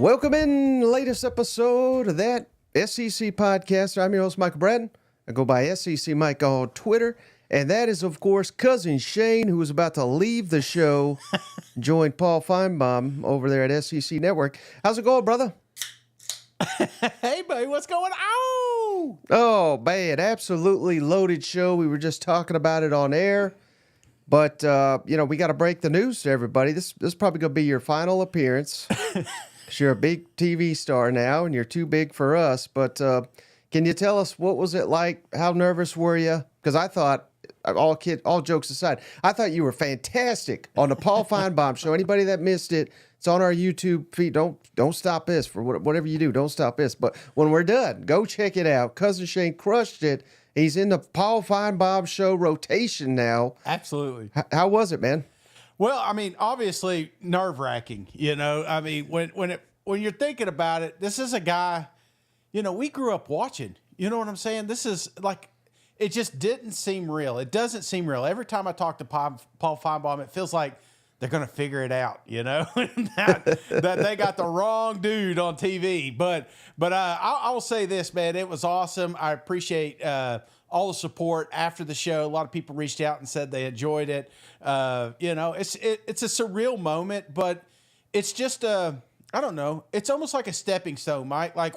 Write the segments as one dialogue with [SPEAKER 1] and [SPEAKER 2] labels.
[SPEAKER 1] Welcome in the latest episode of that SEC podcast. I'm your host, Michael Bratton. I go by SEC Mike on Twitter. And that is, of course, Cousin Shane, who is about to leave the show, join Paul Finebaum over there at SEC Network. How's it going, brother?
[SPEAKER 2] Hey, buddy, what's going on?
[SPEAKER 1] Oh, man, absolutely loaded show. We were just talking about it on air. But, we got to break the news to everybody. This is probably going to be your final appearance. You're a big TV star now, and you're too big for us. But can you tell us what was it like? How nervous were you? Because I thought, all jokes aside, I thought you were fantastic on the Paul Finebaum show. Anybody that missed it, it's on our YouTube feed. Don't stop this for whatever you do. Don't stop this. But when we're done, go check it out. Cousin Shane crushed it. He's in the Paul Finebaum show rotation now.
[SPEAKER 2] Absolutely.
[SPEAKER 1] How was it, man?
[SPEAKER 2] Well, I mean, obviously nerve-wracking. I mean, when you're thinking about it, this is a guy. We grew up watching. You know what I'm saying? This is like. It just didn't seem real. It doesn't seem real. Every time I talk to Paul Finebaum, it feels like they're going to figure it out, that they got the wrong dude on TV. But I will say this, man, it was awesome. I appreciate all the support after the show. A lot of people reached out and said they enjoyed it. It's a surreal moment, but it's just I don't know. It's almost like a stepping stone, Mike. Like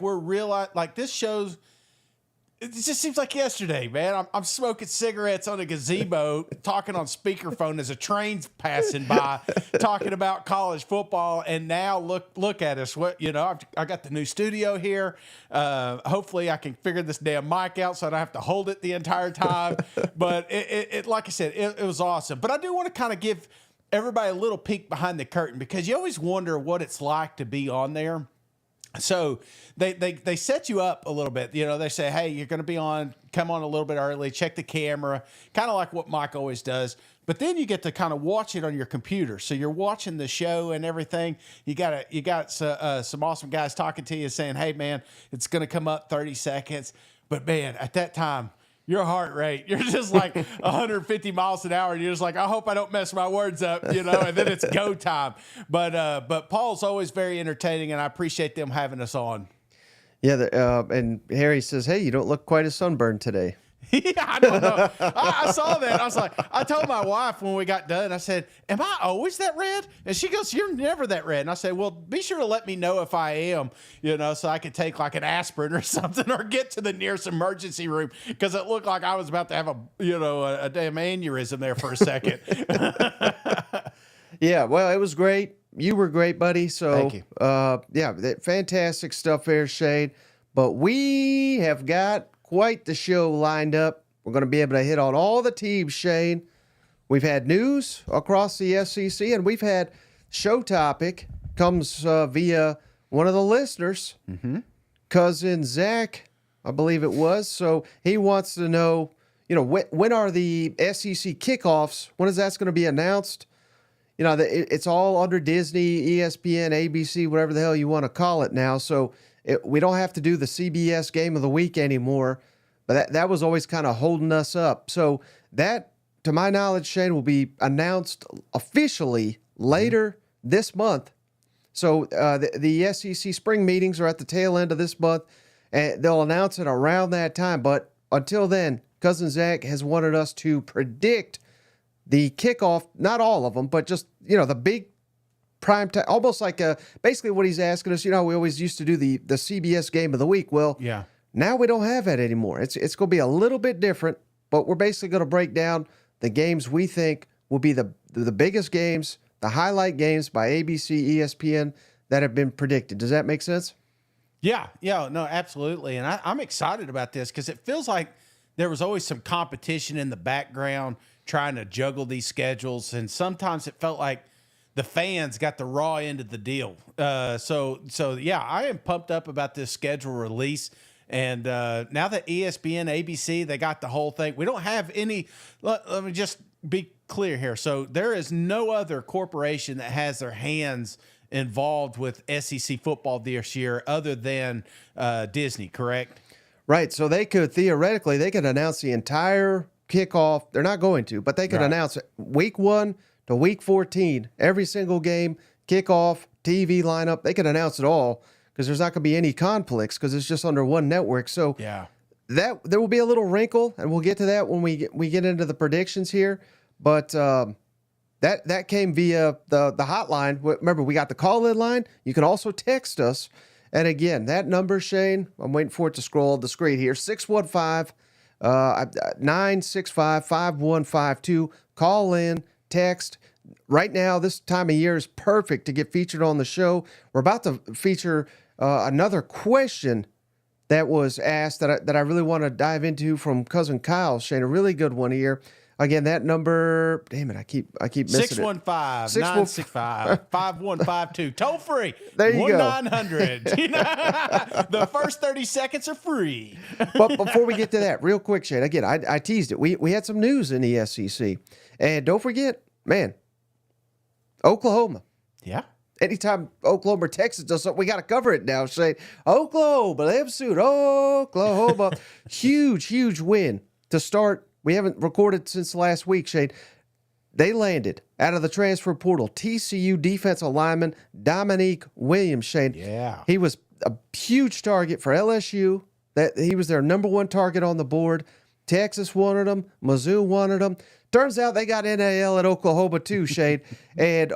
[SPEAKER 2] this show's. It just seems like yesterday, man. I'm smoking cigarettes on a gazebo, talking on speakerphone as a train's passing by, talking about college football. And now look at us. I got the new studio here. Hopefully I can figure this damn mic out so I don't have to hold it the entire time. But it like I said, it was awesome. But I do want to kind of give everybody a little peek behind the curtain, because you always wonder what it's like to be on there. So they set you up a little bit. They say, hey, you're going to be on, come on a little bit early, check the camera, kind of like what Mike always does. But then you get to kind of watch it on your computer. So you're watching the show and everything. You got some awesome guys talking to you saying, hey, man, it's going to come up 30 seconds. But, man, at that time, your heart rate, you're just like 150 miles an hour. And you're just like, I hope I don't mess my words up, and then it's go time. But Paul's always very entertaining, and I appreciate them having us on.
[SPEAKER 1] Yeah, and Harry says, hey, you don't look quite as sunburned today.
[SPEAKER 2] Yeah, I don't know. I saw that. I was like, I told my wife when we got done, I said, am I always that red? And she goes, you're never that red. And I said, well, be sure to let me know if I am, so I could take like an aspirin or something, or get to the nearest emergency room, because it looked like I was about to have a damn aneurysm there for a second.
[SPEAKER 1] Yeah, well, it was great. You were great, buddy. So,
[SPEAKER 2] thank you.
[SPEAKER 1] Fantastic stuff there, Shane. But we have got quite the show lined up. We're going to be able to hit on all the teams, Shane. We've had news across the SEC, and we've had show topic comes via one of the listeners, Cousin Zach, I believe it was. So he wants to know, when are the SEC kickoffs? When is that going to be announced? It's all under Disney, ESPN, ABC, whatever the hell you want to call it now. So we don't have to do the CBS game of the week anymore, but that was always kind of holding us up. So that, to my knowledge, Shane, will be announced officially later this month. So the SEC spring meetings are at the tail end of this month, and they'll announce it around that time. But until then, Cousin Zach has wanted us to predict the kickoff, not all of them, but just, the big prime time, almost like basically what he's asking us. We always used to do the CBS game of the week. Well,
[SPEAKER 2] yeah.
[SPEAKER 1] Now we don't have that anymore. It's going to be a little bit different, but we're basically going to break down the games we think will be the biggest games, the highlight games by ABC, ESPN that have been predicted. Does that make sense?
[SPEAKER 2] Yeah, no, absolutely. And I'm excited about this because it feels like there was always some competition in the background trying to juggle these schedules, and sometimes it felt like the fans got the raw end of the deal. So yeah, I am pumped up about this schedule release. And now that ESPN, ABC, they got the whole thing. We don't have any. Let me just be clear here. So there is no other corporation that has their hands involved with SEC football this year other than Disney, correct?
[SPEAKER 1] Right. So they could announce the entire kickoff. They're not going to, but they could announce it week 1 to week 14, every single game, kickoff, TV lineup. They can announce it all because there's not going to be any conflicts because it's just under one network. So
[SPEAKER 2] Yeah.
[SPEAKER 1] that there will be a little wrinkle, and we'll get to that when we get into the predictions here. But that came via the hotline. Remember, we got the call-in line. You can also text us. And again, that number, Shane, I'm waiting for it to scroll the screen here, 615-965-5152. Call in, text. Right now, this time of year is perfect to get featured on the show. We're about to feature another question that was asked that I really want to dive into from Cousin Kyle, Shane. A really good one here. Again, that number, damn it, I keep missing it.
[SPEAKER 2] 615-965-5152. Toll free.
[SPEAKER 1] There you go.
[SPEAKER 2] 1-900. You know, the first 30 seconds are free.
[SPEAKER 1] But before we get to that, real quick, Shane, again, I teased it. We had some news in the SEC. And don't forget, man, Oklahoma.
[SPEAKER 2] Yeah.
[SPEAKER 1] Anytime Oklahoma or Texas does something, we got to cover it now. Say, Oklahoma, them suit, Oklahoma. Huge win to start. We haven't recorded since last week, Shane. They landed out of the transfer portal TCU defensive lineman Dominique Williams, Shane.
[SPEAKER 2] Yeah.
[SPEAKER 1] He was a huge target for LSU. That he was their number one target on the board. Texas wanted him. Mizzou wanted him. Turns out they got NIL at Oklahoma too, Shane. And,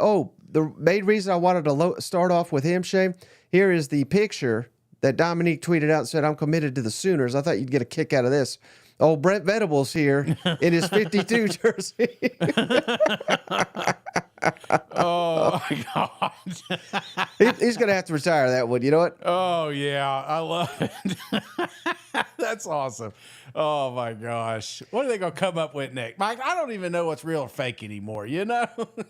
[SPEAKER 1] the main reason I wanted to start off with him, Shane, here is the picture that Dominique tweeted out and said, I'm committed to the Sooners. I thought you'd get a kick out of this. Old Brent Venables here in his 52 jersey.
[SPEAKER 2] Oh, my God.
[SPEAKER 1] He's going to have to retire that one. You know what?
[SPEAKER 2] Oh, yeah. I love it. That's awesome. Oh, my gosh. What are they going to come up with next? Mike, I don't even know what's real or fake anymore, you know?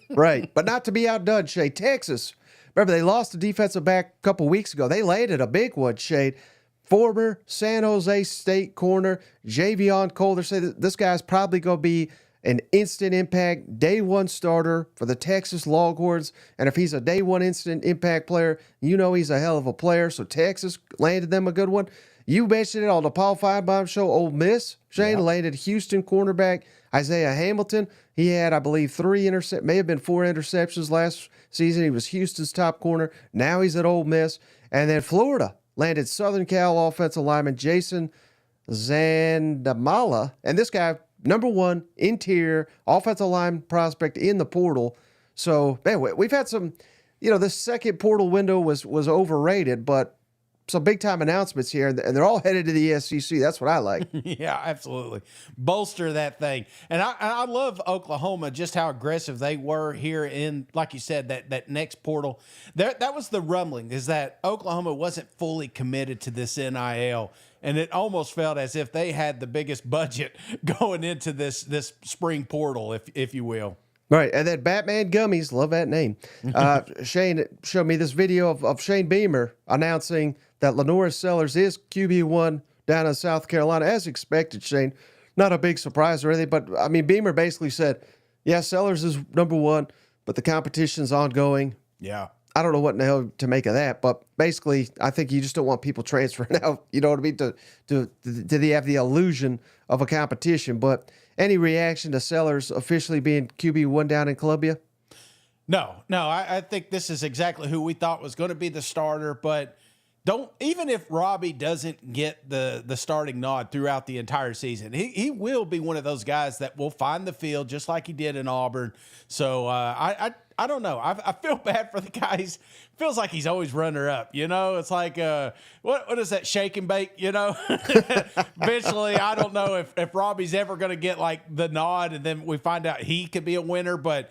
[SPEAKER 1] Right. But not to be outdone, Shay. Texas, remember, they lost a defensive back a couple weeks ago. They landed a big one, Shay. Former San Jose State corner, Javion Cole. They say that this guy's probably going to be an instant impact, day one starter for the Texas Longhorns. And if he's a day one instant impact player, you know he's a hell of a player. So Texas landed them a good one. You mentioned it on the Paul Finebaum show. Ole Miss, Shane, landed Houston cornerback Isaiah Hamilton. He had, I believe, may have been 4 interceptions last season. He was Houston's top corner. Now he's at Ole Miss. And then Florida landed Southern Cal offensive lineman Jason Zandamala. And this guy, number one interior offensive line prospect in the portal. So, man, we've had some, this second portal window was overrated, but some big-time announcements here, and they're all headed to the SEC. That's what I like.
[SPEAKER 2] Yeah, absolutely. Bolster that thing. And I love Oklahoma, just how aggressive they were here in, like you said, that next portal. That was the rumbling, is that Oklahoma wasn't fully committed to this NIL, and it almost felt as if they had the biggest budget going into this spring portal, if you will.
[SPEAKER 1] Right, and then Batman Gummies, love that name. Shane showed me this video of Shane Beamer announcing that LaNorris Sellers is QB1 down in South Carolina, as expected, Shane. Not a big surprise or anything, but, I mean, Beamer basically said, yeah, Sellers is number one, but the competition's ongoing.
[SPEAKER 2] Yeah.
[SPEAKER 1] I don't know what in the hell to make of that, but basically, I think you just don't want people transferring out, you know what I mean, to have the illusion of a competition. But any reaction to Sellers officially being QB1 down in Columbia?
[SPEAKER 2] No, I think this is exactly who we thought was going to be the starter, but even if Robbie doesn't get the starting nod throughout the entire season, he will be one of those guys that will find the field just like he did in Auburn. So I don't know. I feel bad for the guy. Feels like he's always runner up. It's like what is that, shake and bake? Eventually, I don't know if Robbie's ever going to get like the nod, and then we find out he could be a winner. But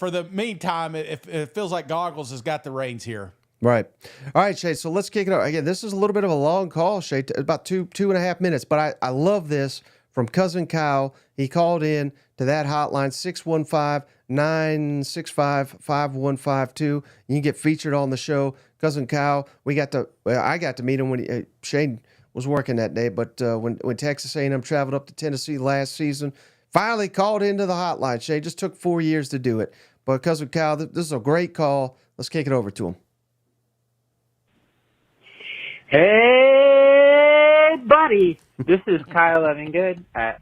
[SPEAKER 2] for the meantime, it feels like Goggles has got the reins here.
[SPEAKER 1] Right. All right, Shay, so let's kick it off. Again, this is a little bit of a long call, Shay, about two and a half minutes, but I love this from Cousin Kyle. He called in to that hotline, 615-965-5152. You can get featured on the show. Cousin Kyle, I got to meet him when Shane was working that day, but when Texas A&M traveled up to Tennessee last season, finally called into the hotline. Shay, just took 4 years to do it. But Cousin Kyle, this is a great call. Let's kick it over to him.
[SPEAKER 3] Hey, buddy. This is Kyle Evingood at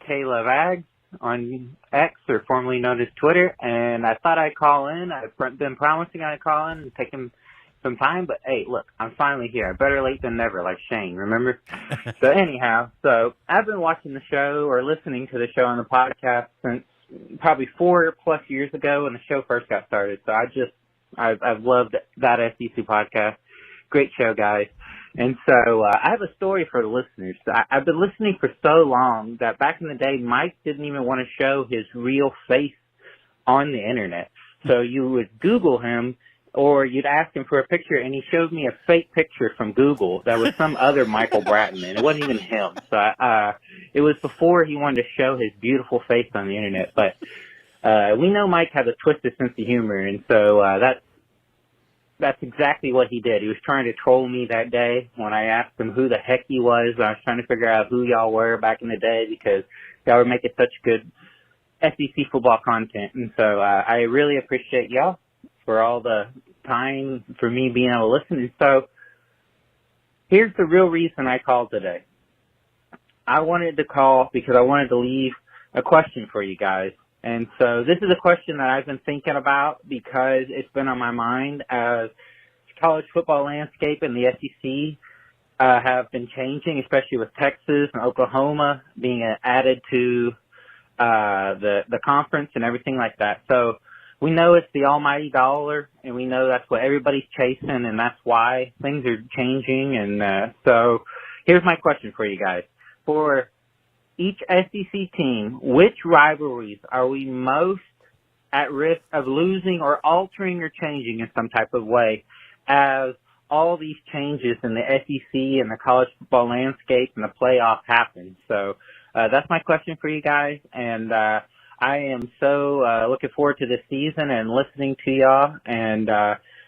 [SPEAKER 3] K-Love Ag. on X, or formerly known as Twitter, and I thought I'd call in. I've been promising I'd call in and take some time, but hey, look, I'm finally here. Better late than never, like Shane, remember? So anyhow, I've been watching the show or listening to the show on the podcast since probably 4+ years ago when the show first got started. So I've loved that SEC podcast. Great show, guys. And so I have a story for the listeners. I've been listening for so long that back in the day, Mike didn't even want to show his real face on the internet. So you would Google him, or you'd ask him for a picture, and he showed me a fake picture from Google that was some other Michael Bratton, and it wasn't even him. So it was before he wanted to show his beautiful face on the internet. But we know Mike has a twisted sense of humor, and so that's exactly what he did. He was trying to troll me that day when I asked him who the heck he was. I was trying to figure out who y'all were back in the day because y'all were making such good SEC football content. And so I really appreciate y'all for all the time for me being able to listen. And so here's the real reason I called today. I wanted to call because I wanted to leave a question for you guys. And so this is a question that I've been thinking about because it's been on my mind as college football landscape and the SEC have been changing, especially with Texas and Oklahoma being added to the conference and everything like that. So we know it's the almighty dollar, and we know that's what everybody's chasing, and that's why things are changing. And so here's my question for you guys. For each SEC team, which rivalries are we most at risk of losing or altering or changing in some type of way as all these changes in the SEC and the college football landscape and the playoff happen? So that's my question for you guys, and I am so looking forward to this season and listening to y'all. And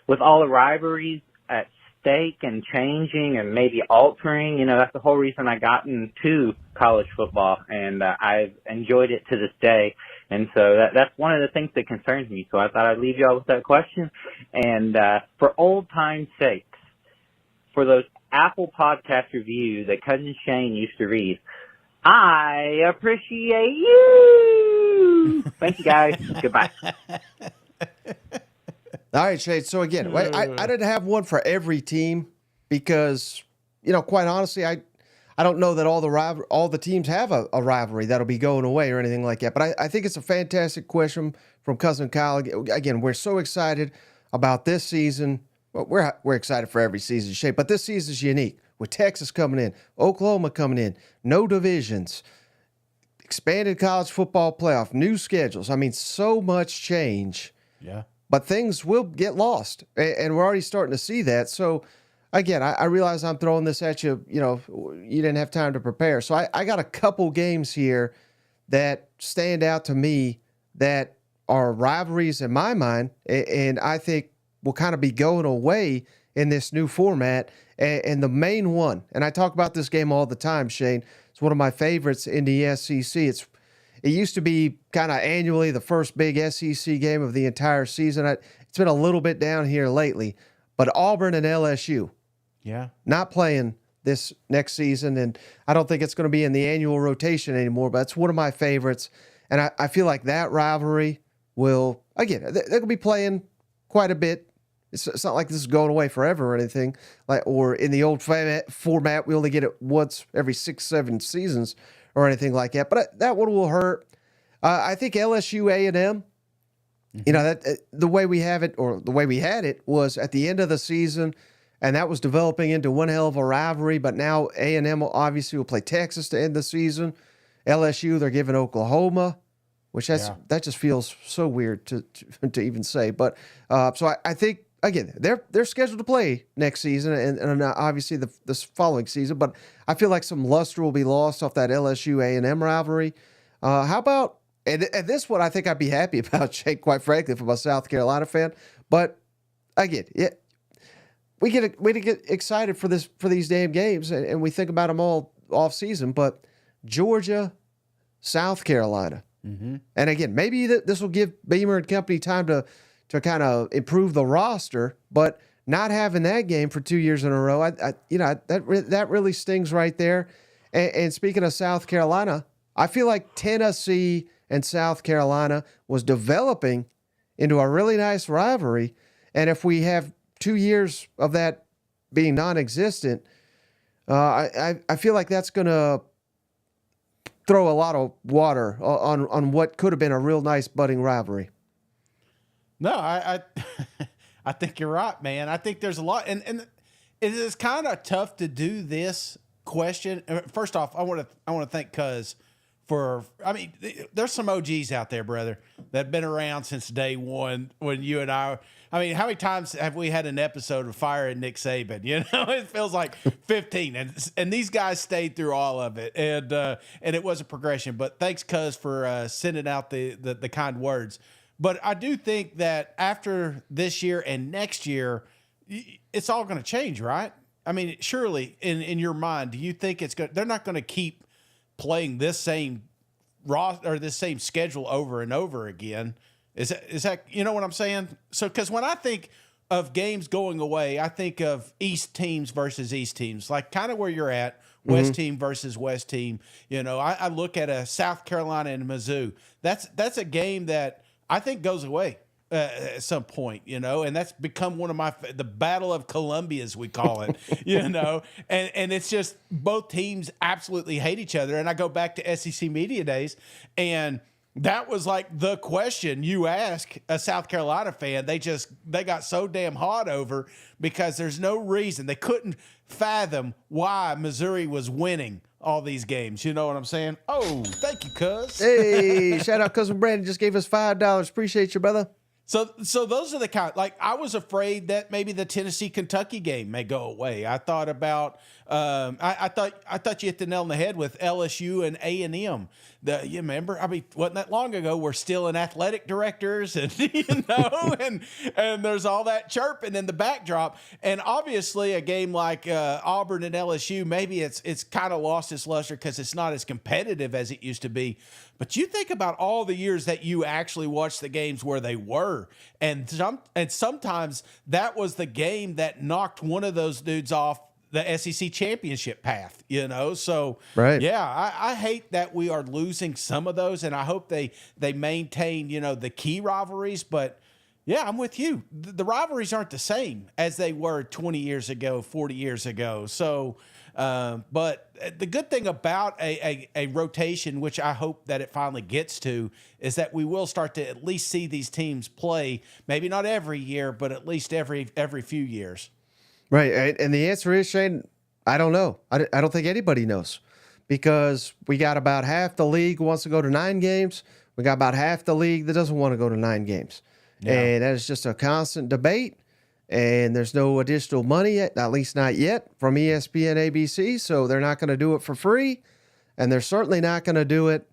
[SPEAKER 3] with all the rivalries at stake and changing and maybe altering, that's the whole reason I got into college football, and I've enjoyed it to this day. And so that's one of the things that concerns me. So I thought I'd leave y'all with that question. And for old time's sakes, for those Apple Podcast reviews that Cousin Shane used to read, I appreciate you. Thank you, guys. Goodbye.
[SPEAKER 1] All right, Shade. So again, I didn't have one for every team because, quite honestly, I don't know that all the teams have a rivalry that'll be going away or anything like that. But I think it's a fantastic question from Cousin Kyle. Again, we're so excited about this season. Well, we're excited for every season, Shade, but this season is unique with Texas coming in, Oklahoma coming in, no divisions, expanded college football playoff, new schedules. I mean, so much change.
[SPEAKER 2] Yeah.
[SPEAKER 1] But things will get lost, and we're already starting to see that. So, again, I realize I'm throwing this at you. You didn't have time to prepare. So I got a couple games here that stand out to me that are rivalries in my mind, and I think will kind of be going away in this new format. And the main one, and I talk about this game all the time, Shane, it's one of my favorites in the SEC. It used to be kind of annually the first big SEC game of the entire season. It's been a little bit down here lately, but Auburn and LSU, not playing this next season, and I don't think it's going to be in the annual rotation anymore, but it's one of my favorites, and I feel like that rivalry will, again, they're going to be playing quite a bit. It's not like this is going away forever or anything, or in the old format, we only get it once every 6-7 seasons or anything like that. But that one will hurt. I think LSU A&M, that the way we have it, or the way we had it, was at the end of the season, and that was developing into one hell of a rivalry. But now A&M obviously will play Texas to end the season. LSU, they're giving Oklahoma, which that just feels so weird to even say. But so I think, again, they're scheduled to play next season and obviously this following season, but I feel like some luster will be lost off that LSU A&M rivalry. How about, and this one I think I'd be happy about, Jake, quite frankly, if I'm a South Carolina fan. But again, we get excited for these damn games, and we think about them all off season. But Georgia, South Carolina, and again, maybe this will give Beamer and company time to kind of improve the roster, but not having that game for 2 years in a row, that really stings right there. And speaking of South Carolina, I feel like Tennessee and South Carolina was developing into a really nice rivalry. And if we have 2 years of that being non-existent, I feel like that's going to throw a lot of water on what could have been a real nice budding rivalry.
[SPEAKER 2] No, I I think you're right, man. I think there's a lot, and it is kind of tough to do this question. First off, I want to thank Cuz for. I mean, there's some OGs out there, brother, that have been around since day one. When you and I mean, how many times have we had an episode of Fire and Nick Saban? You know, it feels like 15, and these guys stayed through all of it, and it was a progression. But thanks, Cuz, for sending out the kind words. But I do think that after this year and next year, it's all going to change, right? I mean, surely in your mind, do you think they're not going to keep playing this same this same schedule over and over again? Is that you know what I'm saying? So because when I think of games going away, I think of East teams versus East teams, like kind of where you're at. West team versus West team. You know, I look at a South Carolina and Mizzou. That's a game that I think goes away at some point, you know, and that's become one of the Battle of Columbia, as we call it, you know, and it's just both teams absolutely hate each other. And I go back to SEC Media Days, and that was like the question you ask a South Carolina fan. They got so damn hot over because there's no reason. They couldn't fathom why Missouri was winning all these games. You know what I'm saying? Oh, thank you, Cuz.
[SPEAKER 1] Hey, shout out Cousin Brandon. Just gave us $5. Appreciate you, brother.
[SPEAKER 2] So those are the kind, like, I was afraid that maybe the Tennessee-Kentucky game may go away. I thought about, I thought you hit the nail on the head with LSU and A&M. You remember? I mean, wasn't that long ago? We're still in athletic directors, and you know, and there's all that chirping in the backdrop. And obviously, a game like Auburn and LSU, maybe it's kind of lost its luster because it's not as competitive as it used to be. But you think about all the years that you actually watched the games where they were, and sometimes that was the game that knocked one of those dudes off the SEC championship path, you know? So,
[SPEAKER 1] right.
[SPEAKER 2] Yeah, I hate that we are losing some of those, and I hope they maintain, you know, the key rivalries. But, yeah, I'm with you. The rivalries aren't the same as they were 20 years ago, 40 years ago. So, but the good thing about a rotation, which I hope that it finally gets to, is that we will start to at least see these teams play, maybe not every year, but at least every few years.
[SPEAKER 1] Right. And the answer is, Shane, I don't know. I don't think anybody knows, because we got about half the league wants to go to 9 games. We got about half the league that doesn't want to go to 9 games. Yeah. And that is just a constant debate. And there's no additional money yet, at least not yet, from ESPN, ABC. So they're not going to do it for free. And they're certainly not going to do it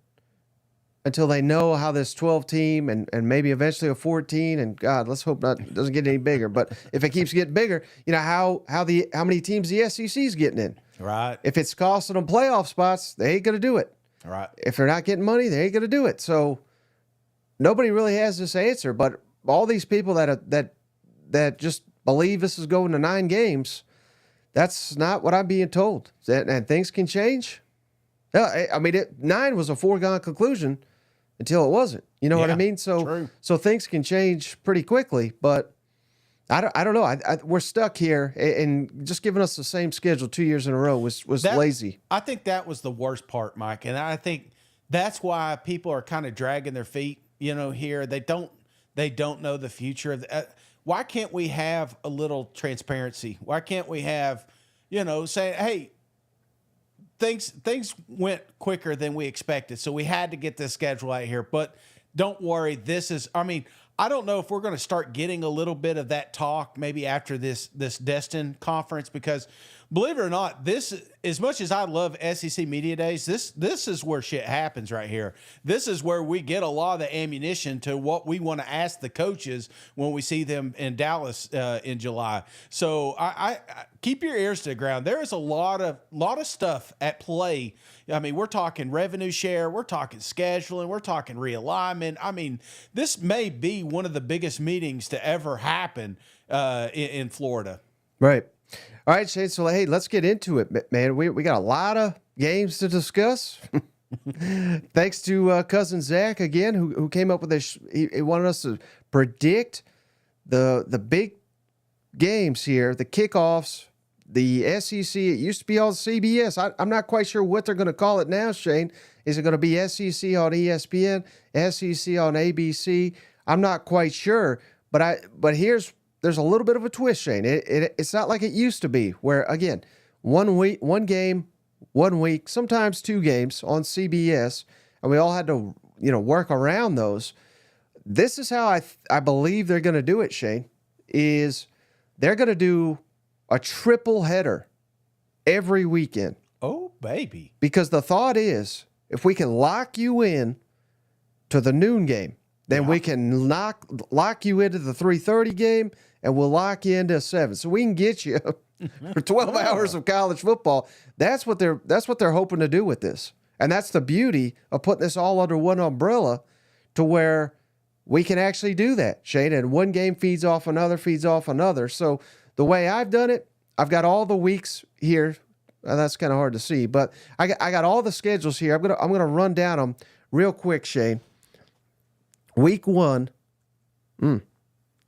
[SPEAKER 1] until they know how this 12 team and maybe eventually a 14, and God, let's hope it doesn't get any bigger. But if it keeps getting bigger, you know, how many teams the SEC is getting in.
[SPEAKER 2] Right.
[SPEAKER 1] If it's costing them playoff spots, they ain't going to do it.
[SPEAKER 2] Right.
[SPEAKER 1] If they're not getting money, they ain't going to do it. So nobody really has this answer. But all these people that just believe this is going to 9 games, that's not what I'm being told. And things can change. I mean, 9 was a foregone conclusion until it wasn't. You know what I mean? So things can change pretty quickly. But I don't know. We're stuck here, and just giving us the same schedule 2 years in a row was lazy.
[SPEAKER 2] I think that was the worst part, Mike, and I think that's why people are kind of dragging their feet. You know, here they don't know the future. Why can't we have a little transparency? Why can't we have, you know, saying, hey, things went quicker than we expected, so we had to get this schedule out here. But don't worry, I mean, I don't know if we're going to start getting a little bit of that talk maybe after this Destin conference, because believe it or not, this, as much as I love SEC Media Days, this is where shit happens right here. This is where we get a lot of the ammunition to what we want to ask the coaches when we see them in Dallas in July. So I keep your ears to the ground. There is a lot of stuff at play. I mean, we're talking revenue share, we're talking scheduling, we're talking realignment. I mean, this may be one of the biggest meetings to ever happen in Florida.
[SPEAKER 1] Right. All right, Shane. So, hey, let's get into it, man. We got a lot of games to discuss. Thanks to cousin Zach again, who came up with this. He wanted us to predict the big games here, the kickoffs, the SEC. It used to be on CBS. I'm not quite sure what they're going to call it now, Shane. Is it going to be SEC on ESPN, SEC on ABC? I'm not quite sure. But there's a little bit of a twist, Shane. It's not like it used to be, where again, 1 game, 1 week, sometimes 2 games on CBS, and we all had to work around those. This is how I believe they're going to do it, Shane. Is they're going to do a triple header every weekend.
[SPEAKER 2] Oh, baby.
[SPEAKER 1] Because the thought is, if we can lock you in to the noon game, then we can lock you into the 3:30 game, and we'll lock you into 7. So we can get you for 12 hours of college football. That's what they're hoping to do with this. And that's the beauty of putting this all under one umbrella, to where we can actually do that, Shane. And one game feeds off another. So the way I've done it, I've got all the weeks here. That's kind of hard to see, but I got all the schedules here. I'm gonna run down them real quick, Shane. Week 1. I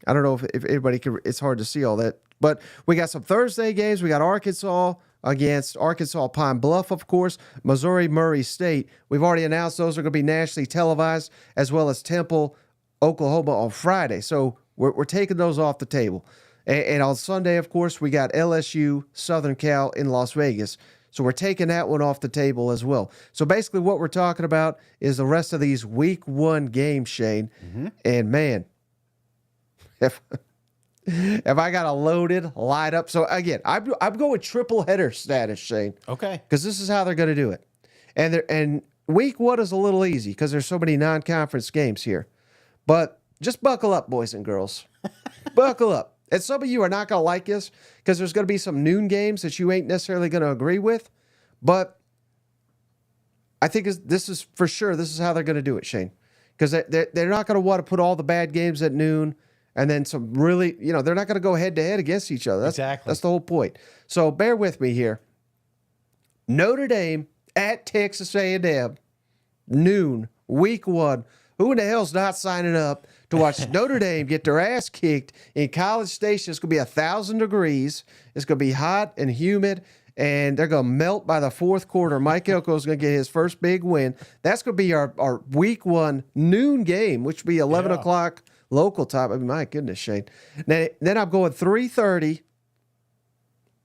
[SPEAKER 1] don't know if everybody can. It's hard to see all that, but we got some Thursday games. We got Arkansas against Arkansas Pine Bluff, of course. Missouri Murray State. We've already announced those are going to be nationally televised, as well as Temple, Oklahoma on Friday. So we're taking those off the table. And on Sunday, of course, we got LSU, Southern Cal in Las Vegas. So we're taking that one off the table as well. So basically what we're talking about is the rest of these week 1 games, Shane. Mm-hmm. And man, if I got a loaded light up. So again, I'm going triple header status, Shane.
[SPEAKER 2] Okay.
[SPEAKER 1] Because this is how they're going to do it. And week 1 is a little easy because there's so many non-conference games here. But just buckle up, boys and girls. Buckle up. And some of you are not going to like this because there's going to be some noon games that you ain't necessarily going to agree with. But I think this is for sure. This is how they're going to do it, Shane. Because they're not going to want to put all the bad games at noon and then some really, they're not going to go head-to-head against each other.
[SPEAKER 2] Exactly.
[SPEAKER 1] That's the whole point. So bear with me here. Notre Dame at Texas A&M, noon, week 1. Who in the hell's not signing up to watch Notre Dame get their ass kicked in College Station? It's going to be 1,000 degrees. It's going to be hot and humid, and they're going to melt by the fourth quarter. Mike Elko is going to get his first big win. That's going to be our week 1 noon game, which will be 11 o'clock local time. I mean, my goodness, Shane. Then I'm going 3:30.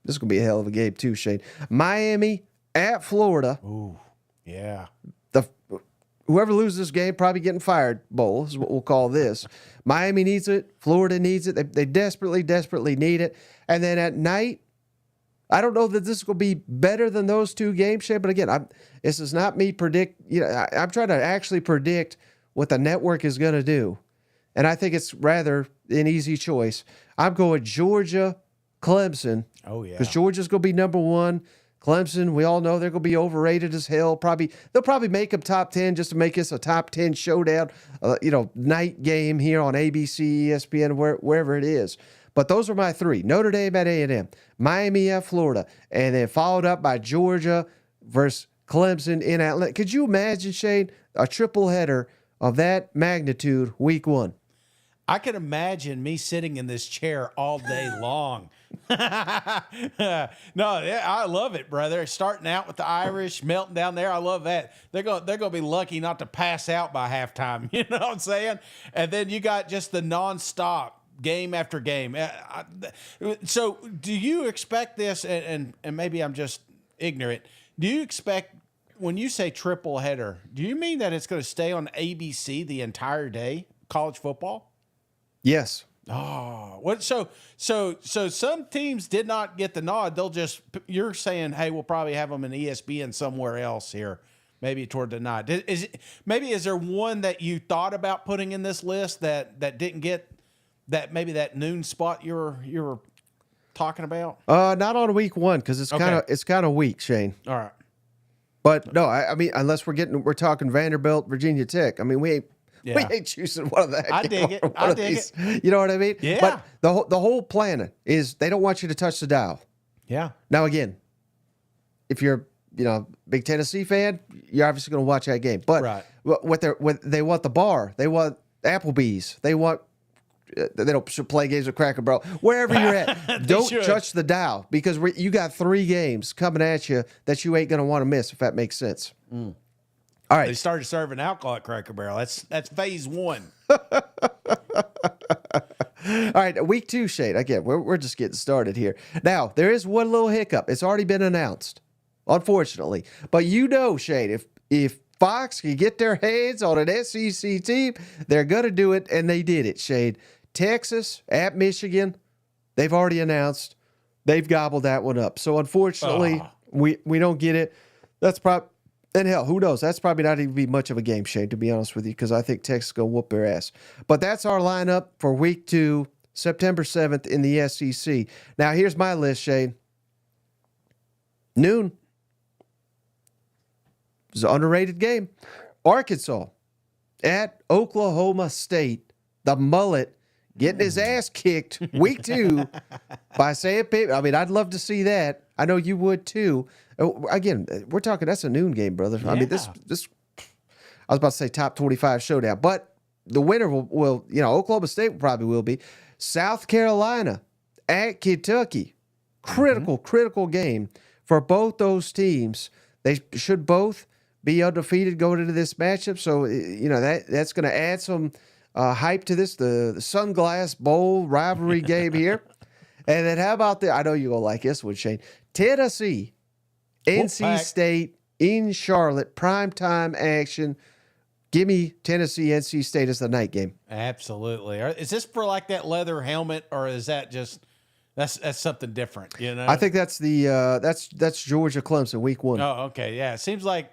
[SPEAKER 1] This is going to be a hell of a game too, Shane. Miami at Florida.
[SPEAKER 2] Ooh, yeah.
[SPEAKER 1] Whoever loses this game probably getting fired bowl is what we'll call this. Miami needs it. Florida needs it. They desperately, desperately need it. And then at night, I don't know that this is going to be better than those 2 games, Shane. But again, this is not me predict. I'm trying to actually predict what the network is going to do. And I think it's rather an easy choice. I'm going Georgia, Clemson.
[SPEAKER 2] Oh, yeah.
[SPEAKER 1] Because Georgia's going to be number 1. Clemson, we all know they're going to be overrated as hell. They'll probably make them top 10 just to make this a top 10 showdown, night game here on ABC, ESPN, wherever it is. But those are my 3. Notre Dame at A&M, Miami at Florida, and then followed up by Georgia versus Clemson in Atlanta. Could you imagine, Shane, a triple header of that magnitude week 1?
[SPEAKER 2] I can imagine me sitting in this chair all day long. No, I love it, brother. Starting out with the Irish, melting down there. I love that. They're going to be lucky not to pass out by halftime. You know what I'm saying? And then you got just the nonstop game after game. So do you expect this, and maybe I'm just ignorant, do you expect, when you say triple header, do you mean that it's going to stay on ABC the entire day, college football?
[SPEAKER 1] Yes.
[SPEAKER 2] Oh, what? So some teams did not get the nod. You're saying, hey, we'll probably have them in ESPN somewhere else here, maybe toward the night. Is there one that you thought about putting in this list that didn't get that noon spot you were talking about?
[SPEAKER 1] Not on week 1 because it's kind of weak, Shane.
[SPEAKER 2] All right.
[SPEAKER 1] But no, I mean, unless we're talking Vanderbilt, Virginia Tech. I mean, we ain't choosing one of that.
[SPEAKER 2] I dig it.
[SPEAKER 1] You know what I mean?
[SPEAKER 2] Yeah.
[SPEAKER 1] But the whole plan is they don't want you to touch the dial.
[SPEAKER 2] Yeah.
[SPEAKER 1] Now again, if you're big Tennessee fan, you're obviously going to watch that game. But
[SPEAKER 2] Right.
[SPEAKER 1] what they want the bar, they want Applebee's, they should play games with Cracker Barrel. Wherever you're at, don't
[SPEAKER 2] should.
[SPEAKER 1] touch the dial because you got 3 games coming at you that you ain't going to want to miss, if that makes sense. All right.
[SPEAKER 2] They started serving alcohol at Cracker Barrel. That's phase 1.
[SPEAKER 1] All right, week 2, Shane. Again, we're just getting started here. Now, there is one little hiccup. It's already been announced, unfortunately. But Shane, if Fox can get their hands on an SEC team, they're going to do it, and they did it, Shane. Texas at Michigan, they've already announced. They've gobbled that one up. So, unfortunately, we don't get it. That's probably... And hell, who knows? That's probably not even be much of a game, Shane, to be honest with you, because I think Texas is going to whoop their ass. But that's our lineup for week 2, September 7th in the SEC. Now, here's my list, Shane. Noon. It's an underrated game. Arkansas at Oklahoma State. The mullet getting his ass kicked week 2 by Sam Pittman. I mean, I'd love to see that. I know you would too. Again, we're talking, that's a noon game, brother. Yeah. I mean, this I was about to say top 25 showdown, but the winner will Oklahoma State probably will be. South Carolina at Kentucky. Critical game for both those teams. They should both be undefeated going into this matchup. So, that's going to add some hype to this, the Sunglass Bowl rivalry game here. And then how about I know you're going to like this one, Shane. Tennessee, NC State in Charlotte, primetime action. Give me Tennessee, NC State as the night game.
[SPEAKER 2] Absolutely. Is this for like that leather helmet, or is that just that's something different?
[SPEAKER 1] I think that's that's Georgia Clemson week 1.
[SPEAKER 2] Oh, okay, yeah. Seems like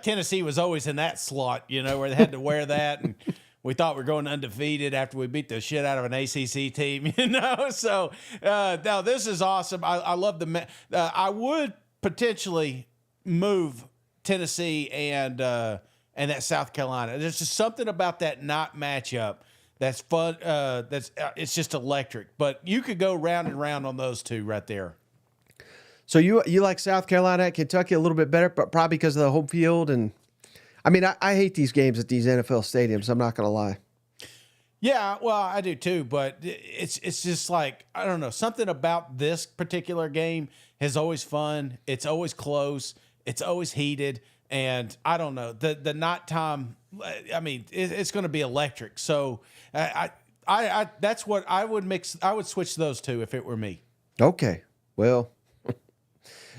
[SPEAKER 2] Tennessee was always in that slot, where they had to wear that, and we thought we were going undefeated after we beat the shit out of an ACC team, So, no, this is awesome. I love I would potentially move Tennessee and that South Carolina. There's just something about that night matchup that's fun. It's just electric. But you could go round and round on those two right there.
[SPEAKER 1] So you like South Carolina at Kentucky a little bit better, but probably because of the home field. And I mean, I hate these games at these NFL stadiums. I'm not going to lie.
[SPEAKER 2] Yeah, well, I do too, but it's just like, I don't know, something about this particular game is always fun. It's always close. It's always heated. And I don't know, the nighttime, I mean, it's going to be electric. So I that's what I would mix. I would switch those two if it were me.
[SPEAKER 1] Okay. Well,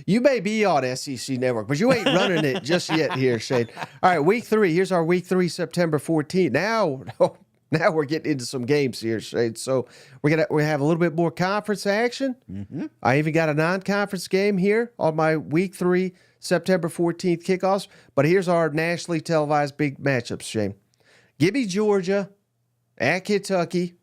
[SPEAKER 1] you may be on SEC Network, but you ain't running it just yet here, Shane. All right, week 3. Here's our week 3, September 14th. Now we're getting into some games here, Shane. So we have a little bit more conference action. Mm-hmm. I even got a non-conference game here on my week 3, September 14th kickoffs. But here's our nationally televised big matchups, Shane. Give me Georgia at Kentucky.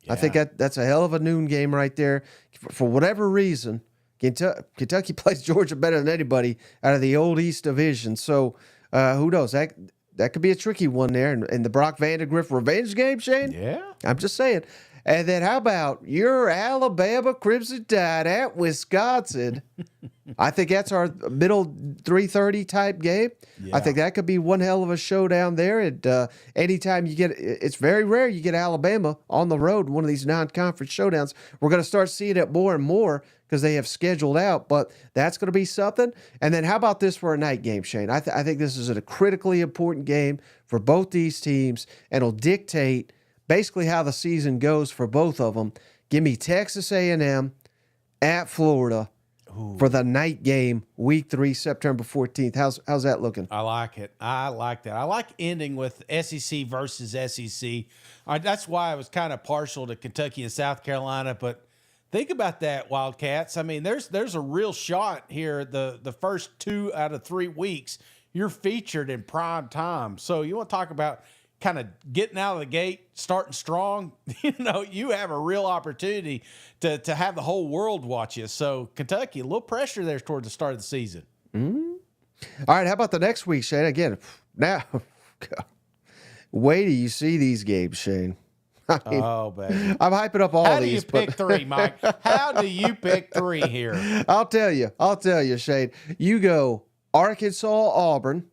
[SPEAKER 1] Yeah. I think that's a hell of a noon game right there. For whatever reason, Kentucky plays Georgia better than anybody out of the old East Division. So who knows? That could be a tricky one there. And the Brock Vandegrift revenge game, Shane?
[SPEAKER 2] Yeah.
[SPEAKER 1] I'm just saying. And then how about your Alabama Crimson Tide at Wisconsin? I think that's our middle 3:30 type game. Yeah. I think that could be one hell of a showdown there. And anytime it's very rare you get Alabama on the road in one of these non-conference showdowns. We're going to start seeing it more and more because they have scheduled out, but that's going to be something. And then how about this for a night game, Shane? I think this is a critically important game for both these teams, and it'll dictate basically how the season goes for both of them. Give me Texas A&M at Florida. Ooh. For the night game, week 3, September 14th. How's that looking?
[SPEAKER 2] I like it. I like that. I like ending with SEC versus SEC. That's why I was kind of partial to Kentucky and South Carolina, but think about that, Wildcats. I mean, there's a real shot here. The first 2 out of 3 weeks, you're featured in prime time. So you want to talk about kind of getting out of the gate, starting strong, you have a real opportunity to have the whole world watch you. So Kentucky, a little pressure there towards the start of the season.
[SPEAKER 1] Mm-hmm. All right, how about the next week, Shane? Again, now, wait till you see these games, Shane. I mean,
[SPEAKER 2] oh, baby.
[SPEAKER 1] I'm hyping up all these.
[SPEAKER 2] How do you pick 3, Mike? How do you pick 3 here?
[SPEAKER 1] I'll tell you, Shane. You go Arkansas, Auburn.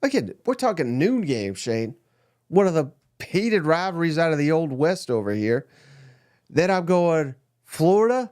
[SPEAKER 1] Again, we're talking noon game, Shane. One of the heated rivalries out of the Old West over here. Then I'm going Florida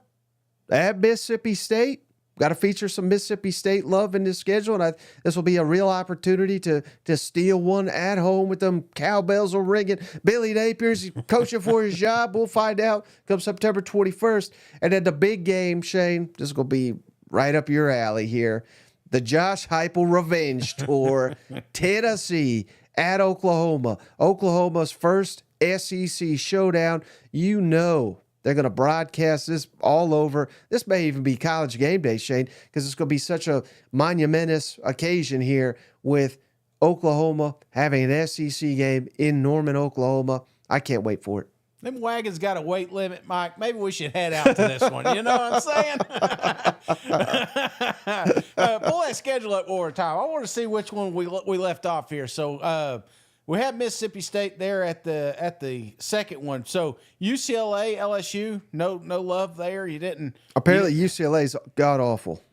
[SPEAKER 1] at Mississippi State. Got to feature some Mississippi State love in this schedule, and this will be a real opportunity to steal one at home with them cowbells are ringing. Billy Napier's coaching for his job. We'll find out come September 21st. And then the big game, Shane, this is going to be right up your alley here. The Josh Heupel Revenge Tour, Tennessee at Oklahoma. Oklahoma's first SEC showdown. You know they're going to broadcast this all over. This may even be College Game Day, Shane, because it's going to be such a monumentous occasion here with Oklahoma having an SEC game in Norman, Oklahoma. I can't wait for it.
[SPEAKER 2] Them wagons got a weight limit, Mike. Maybe we should head out to this one. You know what I'm saying? Pull that schedule up one more time. I want to see which one we left off here. So we have Mississippi State there at the second one. So UCLA, LSU, no love there. You didn't.
[SPEAKER 1] Apparently UCLA's god awful.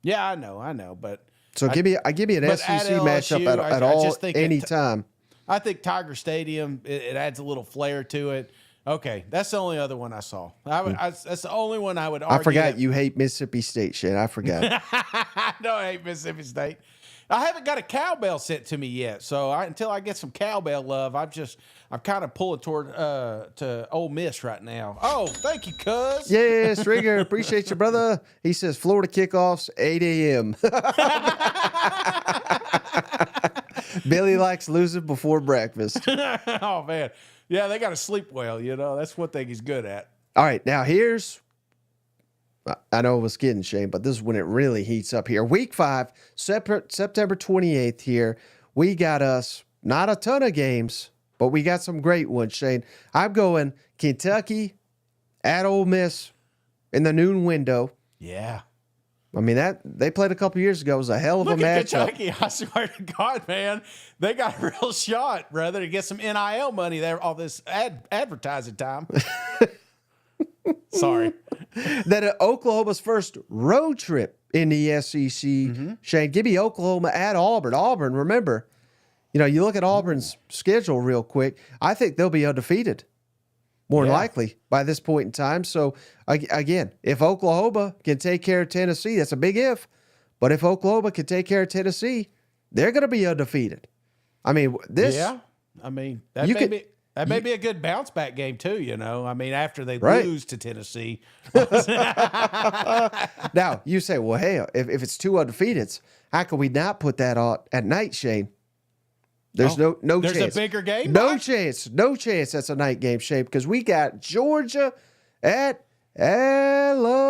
[SPEAKER 2] Yeah, I know, but
[SPEAKER 1] so give me an SEC
[SPEAKER 2] LSU,
[SPEAKER 1] matchup any time.
[SPEAKER 2] I think Tiger Stadium, it adds a little flair to it. Okay, that's the only other one I saw. That's the only one I would argue.
[SPEAKER 1] I forgot you hate Mississippi State, shit. I forgot.
[SPEAKER 2] No, I hate Mississippi State. I haven't got a cowbell sent to me yet, so until I get some cowbell love, I'm kind of pulling toward to Ole Miss right now. Oh, thank you, cuz.
[SPEAKER 1] Yeah, Stringer, appreciate you, brother. He says Florida kickoffs 8 a.m. Billy likes losing before breakfast.
[SPEAKER 2] Oh, man. Yeah, they got to sleep well, you know. That's one thing he's good at.
[SPEAKER 1] All right, now I know it was kidding, Shane, but this is when it really heats up here. Week 5, September 28th here. We got us not a ton of games, but we got some great ones, Shane. I'm going Kentucky at Ole Miss in the noon window.
[SPEAKER 2] Yeah.
[SPEAKER 1] I mean, that they played a couple years ago. It was a hell of a matchup.
[SPEAKER 2] Kentucky, I swear to God, man, they got a real shot, brother, to get some NIL money there, all this advertising time. Sorry.
[SPEAKER 1] Then Oklahoma's first road trip in the SEC. Mm-hmm. Shane, give me Oklahoma at Auburn. Auburn, remember, you look at Auburn's schedule real quick. I think they'll be undefeated, more than likely, by this point in time. So, again, if Oklahoma can take care of Tennessee, that's a big if. But if Oklahoma can take care of Tennessee, they're going to be undefeated. I mean, this.
[SPEAKER 2] Yeah. I mean, that may be a good bounce back game, too, I mean, after they lose to Tennessee.
[SPEAKER 1] Now, you say, well, hey, if it's 2 undefeateds, how can we not put that on at night, Shane? There's no chance.
[SPEAKER 2] There's a bigger game?
[SPEAKER 1] No chance. No chance that's a night game, Shane, because we got Georgia at Alabama.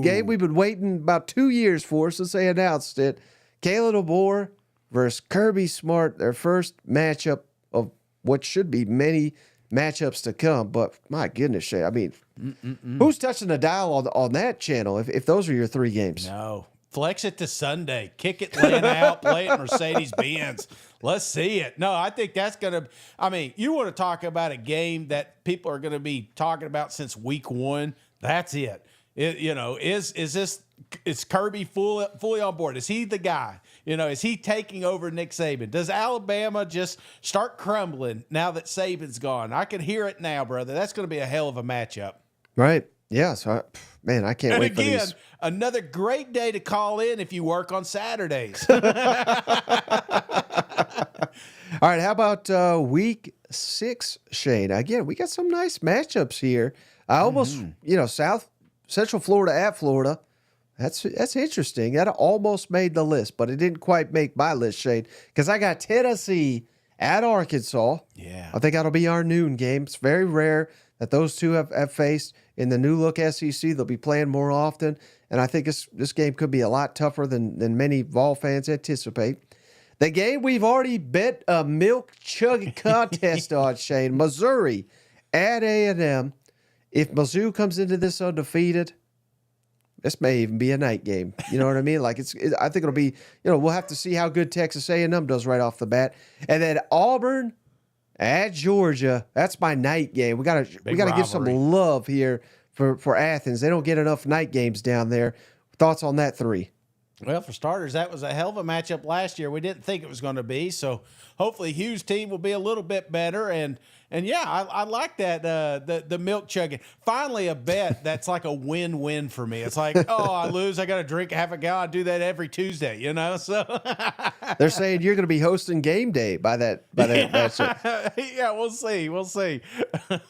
[SPEAKER 1] Game we've been waiting about 2 years for since they announced it. Kalen DeBoer versus Kirby Smart, their first matchup of what should be many matchups to come. But my goodness, Shane, I mean, who's touching the dial on that channel if those are your 3 games?
[SPEAKER 2] No. Flex it to Sunday. Kick it, lay it out, play it Mercedes-Benz. Let's see it. No, I think that's going to – I mean, you want to talk about a game that people are going to be talking about since week 1, that's it. Is Kirby fully on board? Is he the guy? Is he taking over Nick Saban? Does Alabama just start crumbling now that Saban's gone? I can hear it now, brother. That's going to be a hell of a matchup.
[SPEAKER 1] Right. Yeah. So, man, I can't wait for these.
[SPEAKER 2] And again, another great day to call in if you work on Saturdays. All
[SPEAKER 1] right. How about week 6, Shane? Again, we got some nice matchups here. I almost, Central Florida at Florida. That's interesting. That almost made the list, but it didn't quite make my list, Shane, because I got Tennessee at Arkansas.
[SPEAKER 2] Yeah.
[SPEAKER 1] I think that'll be our noon game. It's very rare that those two have faced in the new look SEC. They'll be playing more often, and I think this game could be a lot tougher than many Vol fans anticipate. The game we've already bet a milk chug contest on, Shane. Missouri at A&M. If Mizzou comes into this undefeated, this may even be a night game. You know what I mean? Like I think it'll be. We'll have to see how good Texas A&M does right off the bat, and then Auburn at Georgia. That's my night game. We gotta give some love here for Athens. They don't get enough night games down there. Thoughts on that 3?
[SPEAKER 2] Well, for starters, that was a hell of a matchup last year. We didn't think it was going to be. So hopefully Hugh's team will be a little bit better. And yeah, I like that, the milk chugging. Finally, a bet that's like a win-win for me. It's like, oh, I lose, I got to drink half a gallon. I do that every Tuesday, you know? So
[SPEAKER 1] They're saying you're going to be hosting game day by that matchup.
[SPEAKER 2] Yeah, we'll see. We'll see.
[SPEAKER 1] All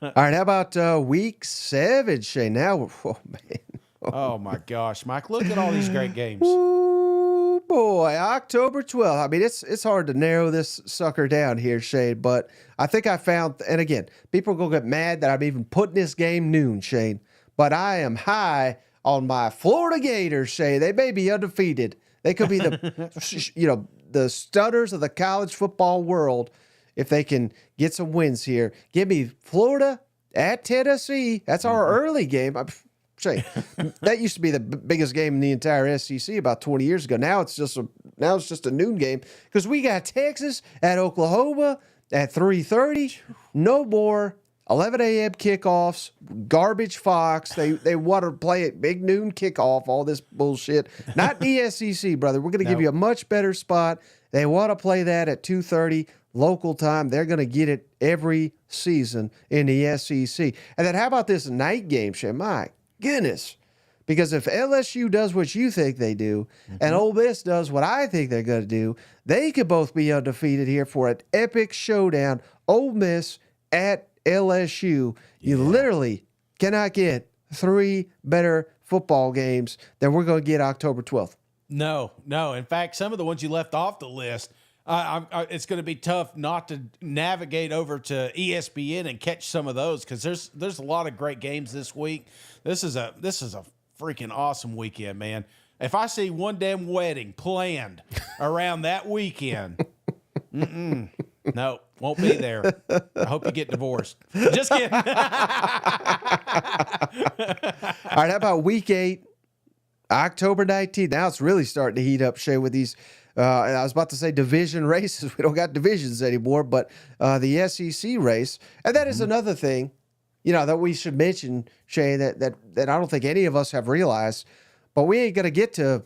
[SPEAKER 1] right, how about week 7, Shane? Now, oh, man.
[SPEAKER 2] Oh, my gosh, Mike, look at all these great games.
[SPEAKER 1] Ooh, boy, October 12th. I mean, it's hard to narrow this sucker down here, Shane, but I think I found, and again, people are going to get mad that I'm even putting this game noon, Shane, but I am high on my Florida Gators, Shane. They may be undefeated. They could be the, the stunners of the college football world if they can get some wins here. Give me Florida at Tennessee. That's our early game. Shane, that used to be the biggest game in the entire SEC about 20 years ago. Now it's just a noon game because we got Texas at Oklahoma at 3:30. No more 11 a.m. kickoffs. Garbage Fox. They want to play at big noon kickoff. All this bullshit. Not the SEC, brother. We're going to give you a much better spot. They want to play that at 2:30 local time. They're going to get it every season in the SEC. And then how about this night game, Shane? My goodness. Because if LSU does what you think they do, and Ole Miss does what I think they're going to do, they could both be undefeated here for an epic showdown. Ole Miss at LSU. You literally cannot get 3 better football games than we're going to get October 12th.
[SPEAKER 2] No. In fact, some of the ones you left off the list, it's going to be tough not to navigate over to ESPN and catch some of those because there's a lot of great games this week. This is a freaking awesome weekend, man. If I see one damn wedding planned around that weekend, no, won't be there. I hope you get divorced. Just kidding.
[SPEAKER 1] All right, how about week 8, October 19th? Now it's really starting to heat up, Shay, with these. I was about to say division races. We don't got divisions anymore, but the SEC race. And that is another thing, that we should mention, Shay, that I don't think any of us have realized. But we ain't going to get to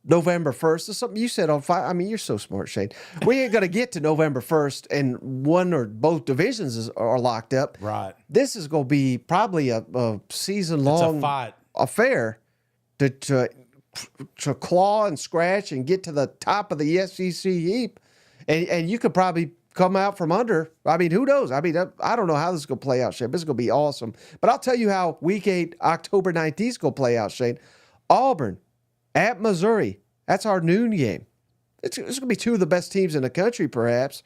[SPEAKER 1] November 1st. That's something you said on fire. I mean, you're so smart, Shane. We ain't going to get to November 1st and one or both divisions are locked up.
[SPEAKER 2] Right. This
[SPEAKER 1] is going to be probably a season-long affair to claw and scratch and get to the top of the SEC heap. And you could probably come out from under. I mean, who knows? I mean, I don't know how this is going to play out, Shane. This is going to be awesome. But I'll tell you how week 8, October 19th is going to play out, Shane. Auburn at Missouri. That's our noon game. It's going to be 2 of the best teams in the country, perhaps.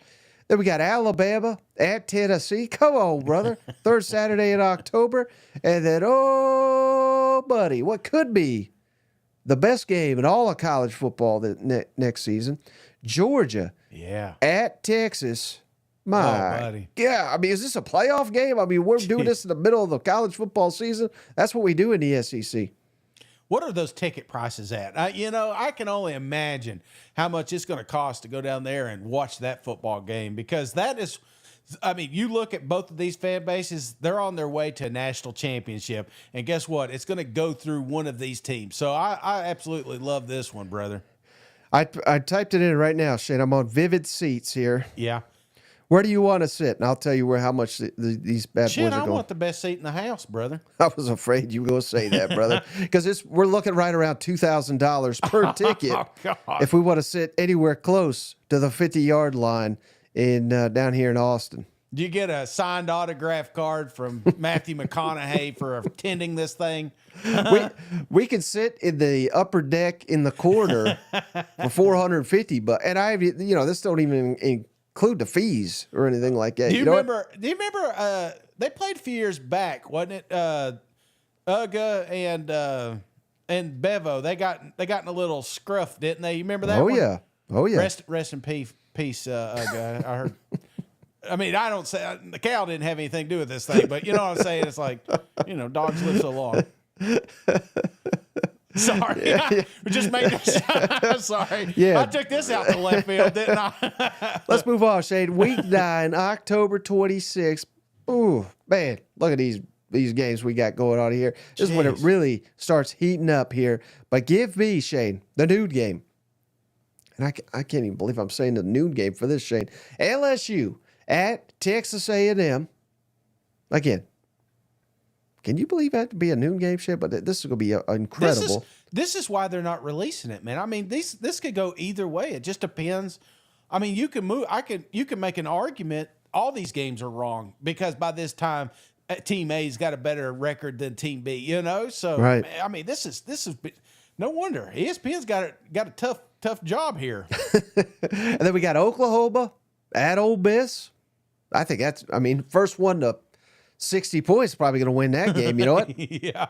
[SPEAKER 1] Then we got Alabama at Tennessee. Come on, brother. 3rd Saturday in October. And then, oh, buddy, what could be the best game in all of college football next season? Georgia at Texas.
[SPEAKER 2] Buddy.
[SPEAKER 1] Yeah, I mean, is this a playoff game? I mean, we're doing this in the middle of the college football season. That's what we do in the SEC.
[SPEAKER 2] What are those ticket prices at? I can only imagine how much it's going to cost to go down there and watch that football game because that is, I mean, you look at both of these fan bases, they're on their way to a national championship. And guess what? It's going to go through one of these teams. So I absolutely love this one, brother.
[SPEAKER 1] I typed it in right now, Shane. I'm on Vivid Seats here.
[SPEAKER 2] Yeah.
[SPEAKER 1] Where do you want to sit? And I'll tell you how much these bad boys are going.
[SPEAKER 2] I want the best seat in the house, brother.
[SPEAKER 1] I was afraid you were going to say that, brother. Because we're looking right around $2,000 per ticket if we want to sit anywhere close to the 50-yard line down here in Austin.
[SPEAKER 2] Do you get a signed autograph card from Matthew McConaughey for attending this thing?
[SPEAKER 1] We can sit in the upper deck in the corner for $450, and this don't even include the fees or anything like that.
[SPEAKER 2] Do you remember? They played a few years back, wasn't it? Uga and Bevo. They got in a little scruff, didn't they? You remember that?
[SPEAKER 1] Oh yeah.
[SPEAKER 2] Rest in peace, Uga. I heard. I mean, I don't say the cow didn't have anything to do with this thing, but you know what I'm saying? It's like, dogs live so long. Sorry. Yeah. We just made this. Sorry.
[SPEAKER 1] Yeah.
[SPEAKER 2] I took this out the left field, didn't I?
[SPEAKER 1] Let's move on, Shane. Week 9, October 26th. Ooh, man, look at these these games we got going on here. This is when it
[SPEAKER 2] Jeez.
[SPEAKER 1] really starts heating up here. But give me, Shane, the noon game. And I can't even believe I'm saying the noon game for this, Shane. LSU at Texas A&M. Again, can you believe that to be a noon game, Shane? But this is going to be incredible.
[SPEAKER 2] This is why they're not releasing it, man. I mean, this could go either way. It just depends. I mean, you can make an argument. All these games are wrong because by this time, Team A's got a better record than Team B. You know, so
[SPEAKER 1] Right.
[SPEAKER 2] I mean, this is no wonder ESPN's got a tough job here.
[SPEAKER 1] And then we got Oklahoma at Ole Miss. I think first one to 60 points probably going to win that game. You know what?
[SPEAKER 2] Yeah.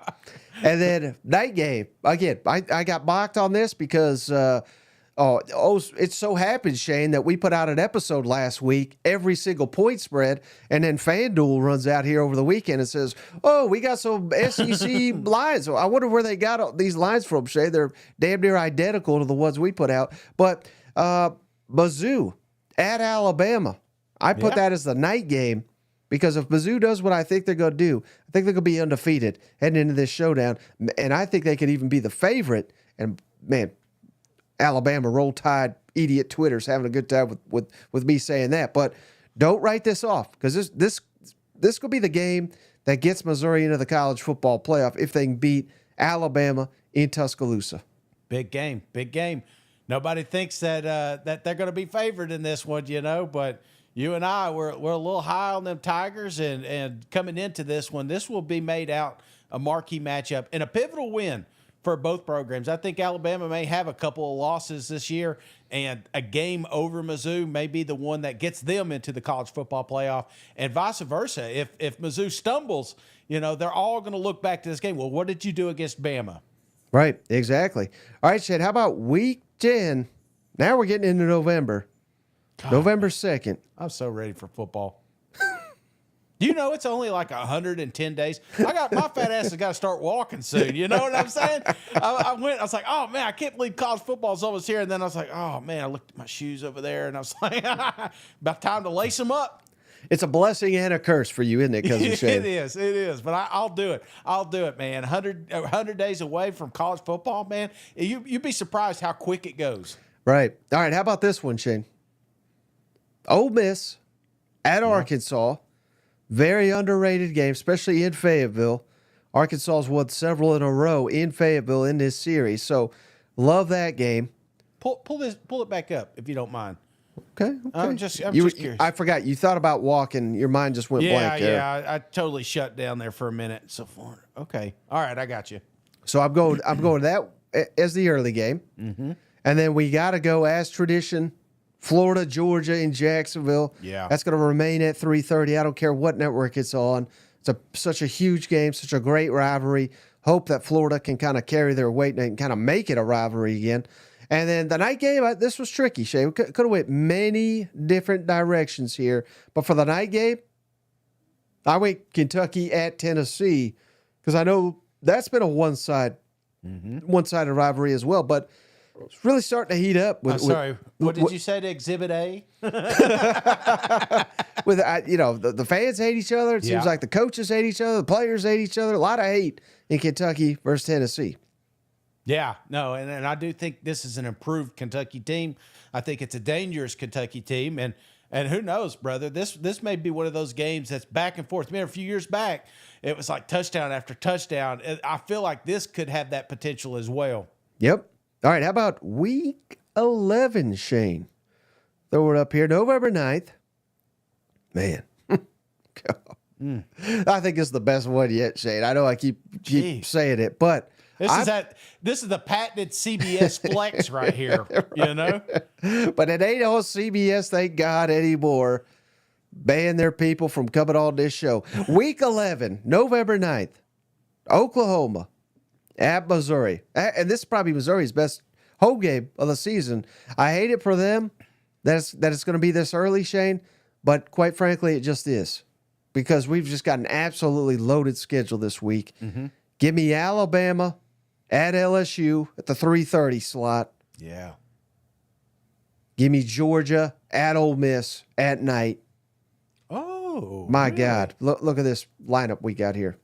[SPEAKER 1] And then night game. Again, I got mocked on this because it so happens, Shane, that we put out an episode last week, every single point spread, and then FanDuel runs out here over the weekend and says, oh, we got some SEC lines. So I wonder where they got all these lines from, Shane. They're damn near identical to the ones we put out. But Mizzou at Alabama, I put that as the night game because if Mizzou does what I think they're going to do, I think they're going to be undefeated heading into this showdown. And I think they could even be the favorite. And, man, Alabama roll tide idiot Twitter's having a good time with me saying that. But don't write this off because this could be the game that gets Missouri into the college football playoff if they can beat Alabama in Tuscaloosa.
[SPEAKER 2] Big game. Nobody thinks that they're going to be favored in this one, you know, but you and I, we're a little high on them Tigers, and coming into this one, this will be made out a marquee matchup and a pivotal win for both programs. I think Alabama may have a couple of losses this year, and a game over Mizzou may be the one that gets them into the college football playoff, and vice versa. If Mizzou stumbles, you know, they're all going to look back to this game. Well, what did you do against Bama? Right,
[SPEAKER 1] exactly. All right, Shane, how about week 10? Now we're getting into November. God, November 2nd.
[SPEAKER 2] I'm so ready for football. You know, it's only like 110 days. My fat ass has got to start walking soon. You know what I'm saying? I was like, oh man, I can't believe college football's almost here. And then I was like, oh man, I looked at my shoes over there and I was like, about time to lace them up.
[SPEAKER 1] It's a blessing and a curse for you, isn't it, Cousin Shane?
[SPEAKER 2] It is. But I'll do it, man. 100 days away from college football, man. You'd be surprised how quick it goes.
[SPEAKER 1] Right. All right. How about this one, Shane? Ole Miss at Arkansas. Very underrated game, especially in Fayetteville. Arkansas's won several in a row in Fayetteville in this series. So love that game.
[SPEAKER 2] Pull it back up if you don't mind.
[SPEAKER 1] Okay.
[SPEAKER 2] I'm just curious.
[SPEAKER 1] I forgot. You thought about walking. Your mind just went blank there.
[SPEAKER 2] Yeah, I totally shut down there for a minute. So far. Okay. All right, I got you.
[SPEAKER 1] So I'm going that as the early game.
[SPEAKER 2] Mm-hmm.
[SPEAKER 1] And then we got to go as tradition, Florida, Georgia in Jacksonville.
[SPEAKER 2] Yeah.
[SPEAKER 1] That's going to remain at 3:30. I don't care what network it's on. It's such a huge game, such a great rivalry. Hope that Florida can kind of carry their weight and kind of make it a rivalry again. And then the night game, this was tricky, Shay. We could have went many different directions here. But for the night game, I went Kentucky at Tennessee because I know that's been a one-sided rivalry as well. But it's really starting to heat up.
[SPEAKER 2] What did you say to Exhibit A?
[SPEAKER 1] With the fans hate each other. It seems like the coaches hate each other. The players hate each other. A lot of hate in Kentucky versus Tennessee.
[SPEAKER 2] Yeah, no, and I do think this is an improved Kentucky team. I think it's a dangerous Kentucky team, and who knows, brother? This may be one of those games that's back and forth. Man, a few years back, it was like touchdown after touchdown. I feel like this could have that potential as well.
[SPEAKER 1] Yep. All right, how about week 11, Shane? Throw it up here, November 9th. Man. I think it's the best one yet, Shane. I know I keep saying it, but
[SPEAKER 2] this is the patented CBS flex right here, you know?
[SPEAKER 1] But it ain't on CBS, thank God, anymore. Ban their people from coming on this show. Week 11, November 9th, Oklahoma at Missouri. And this is probably Missouri's best home game of the season. I hate it for them that it's going to be this early, Shane, but quite frankly, it just is. Because we've just got an absolutely loaded schedule this week. Mm-hmm. Give me Alabama at LSU at the 3:30 slot.
[SPEAKER 2] Yeah.
[SPEAKER 1] Give me Georgia at Ole Miss at night.
[SPEAKER 2] Oh,
[SPEAKER 1] my really? God. Look at this lineup we got here.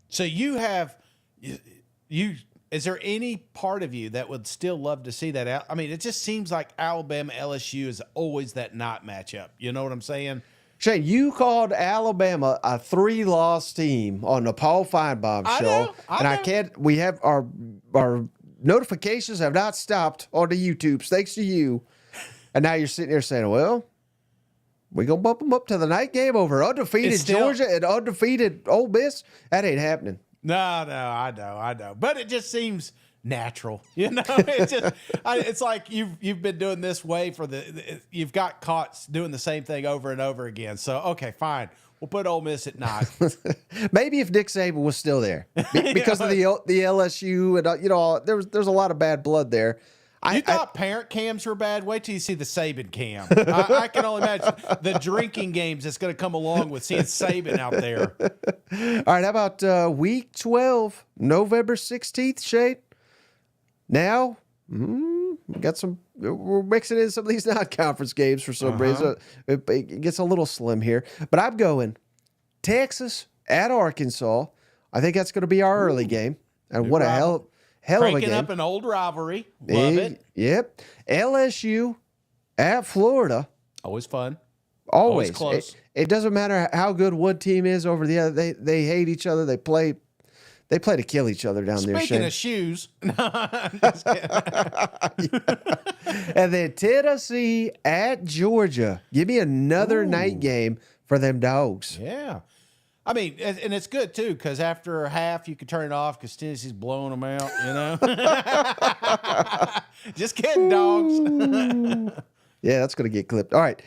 [SPEAKER 2] So you have you. Is there any part of you that would still love to see that out? I mean, it just seems like Alabama LSU is always that night matchup. You know what I'm saying?
[SPEAKER 1] Shane, you called Alabama a 3-loss team on the Paul Finebaum show. I can't, we have our notifications have not stopped on the YouTubes, thanks to you. And now you're sitting there saying, well, we're going to bump them up to the night game over undefeated Georgia and undefeated Ole Miss. That ain't happening.
[SPEAKER 2] No, I know. But it just seems natural. You know, it's like you've been doing this way you've got caught doing the same thing over and over again. So, okay, fine. We'll put Ole Miss at 9.
[SPEAKER 1] Maybe if Nick Saban was still there because of the LSU and, there's a lot of bad blood there.
[SPEAKER 2] You thought parent cams were bad? Wait till you see the Saban cam. I can only imagine the drinking games that's going to come along with seeing Saban out there.
[SPEAKER 1] All right, how about week 12, November 16th, Shane? Now, we're mixing in some of these non-conference games for some reason. It gets a little slim here. But I'm going Texas at Arkansas. I think that's going to be our early game. And what a hell of a game.
[SPEAKER 2] Cranking up an old rivalry. Love it.
[SPEAKER 1] Yep. LSU at Florida.
[SPEAKER 2] Always fun.
[SPEAKER 1] Always
[SPEAKER 2] close.
[SPEAKER 1] It doesn't matter how good one team is over the other. They hate each other. They play to kill each other down there.
[SPEAKER 2] Speaking of shoes. No, I'm just kidding.
[SPEAKER 1] And then Tennessee at Georgia. Give me another night game for them dogs.
[SPEAKER 2] Yeah. I mean, and it's good, too, because after a half, you can turn it off because Tennessee's blowing them out, you know? Just kidding, dogs.
[SPEAKER 1] Yeah, that's going to get clipped. All right.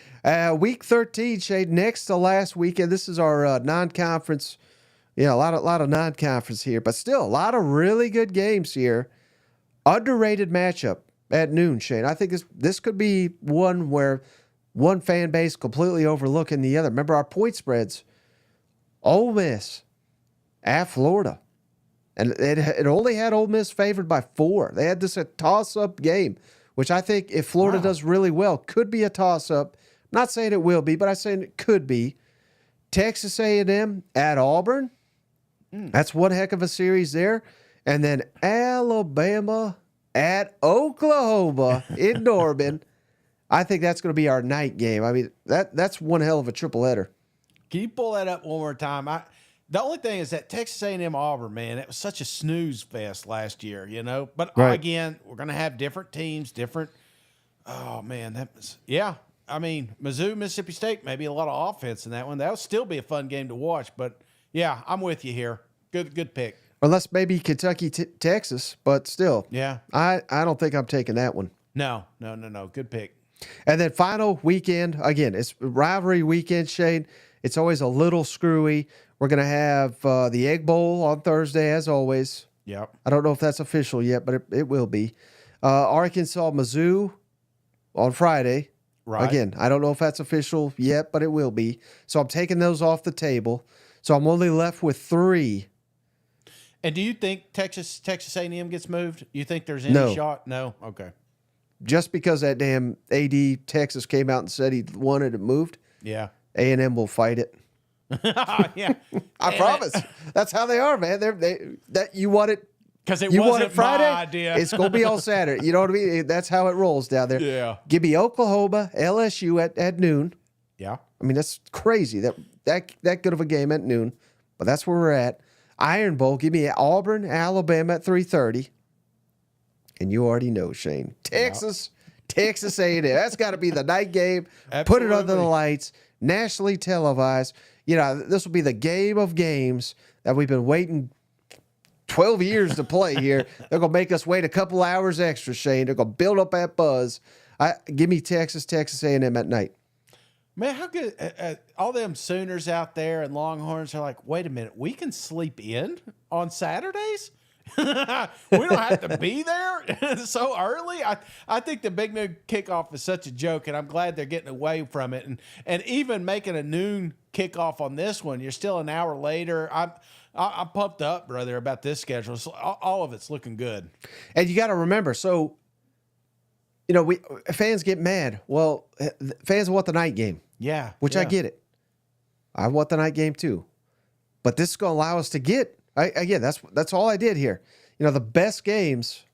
[SPEAKER 1] Week 13, Shade, next to last weekend. This is our non-conference. Yeah, a lot of non-conference here, but still a lot of really good games here. Underrated matchup at noon, Shane. I think this could be one where one fan base completely overlooking the other. Remember our point spreads. Ole Miss at Florida. And it only had Ole Miss favored by 4. They had this a toss-up game, which I think if Florida does really well, could be a toss-up. I'm not saying it will be, but I'm saying it could be. Texas A&M at Auburn. That's one heck of a series there. And then Alabama at Oklahoma in Norman. I think that's going to be our night game. I mean, that's one hell of a triple header.
[SPEAKER 2] Can you pull that up one more time? The only thing is that Texas A&M Auburn, man, it was such a snooze fest last year, you know. But again, we're going to have different teams, different. Oh man, that was I mean, Mizzou, Mississippi State, maybe a lot of offense in that one. That would still be a fun game to watch. But yeah, I'm with you here. Good pick.
[SPEAKER 1] Unless maybe Kentucky, Texas, but still,
[SPEAKER 2] yeah,
[SPEAKER 1] I don't think I'm taking that one.
[SPEAKER 2] No. Good pick.
[SPEAKER 1] And then final weekend again. It's rivalry weekend, Shane. It's always a little screwy. We're going to have the Egg Bowl on Thursday, as always.
[SPEAKER 2] Yep.
[SPEAKER 1] I don't know if that's official yet, but it will be. Arkansas, Mizzou on Friday.
[SPEAKER 2] Right.
[SPEAKER 1] Again, I don't know if that's official yet, but it will be. So I'm taking those off the table. So I'm only left with 3.
[SPEAKER 2] And do you think Texas A&M gets moved? You think there's any shot? No? Okay.
[SPEAKER 1] Just because that damn AD Texas came out and said he wanted it moved.
[SPEAKER 2] Yeah.
[SPEAKER 1] A&M will fight it.
[SPEAKER 2] Yeah,
[SPEAKER 1] I promise. That's how they are, man. You want it
[SPEAKER 2] because
[SPEAKER 1] you
[SPEAKER 2] wasn't
[SPEAKER 1] want it Friday.
[SPEAKER 2] My idea.
[SPEAKER 1] It's gonna be on Saturday. You know what I mean? That's how it rolls down there.
[SPEAKER 2] Yeah.
[SPEAKER 1] Give me Oklahoma, LSU at noon.
[SPEAKER 2] Yeah.
[SPEAKER 1] I mean that's crazy that good of a game at noon, but that's where we're at. Iron Bowl. Give me Auburn, Alabama at 3:30, and you already know, Shane. Texas A&M. That's got to be the night game.
[SPEAKER 2] Absolutely.
[SPEAKER 1] Put it under the lights. Nationally televised. You know, this will be the game of games that we've been waiting 12 years to play here. They're going to make us wait a couple hours extra, Shane. They're going to build up that buzz. Give me Texas A&M at night.
[SPEAKER 2] Man, how good. All them Sooners out there and Longhorns are like, wait a minute, we can sleep in on Saturdays? We don't have to be there so early. I think the Big Noon Kickoff is such a joke, and I'm glad they're getting away from it. And even making a noon kickoff on this one, you're still an hour later. I'm pumped up, brother, about this schedule. So all of it's looking good.
[SPEAKER 1] And you got to remember, so you know, fans get mad. Well, fans want the night game.
[SPEAKER 2] Yeah,
[SPEAKER 1] which I get it. I want the night game too, but this is going to allow us to get Again, that's all I did here. The best games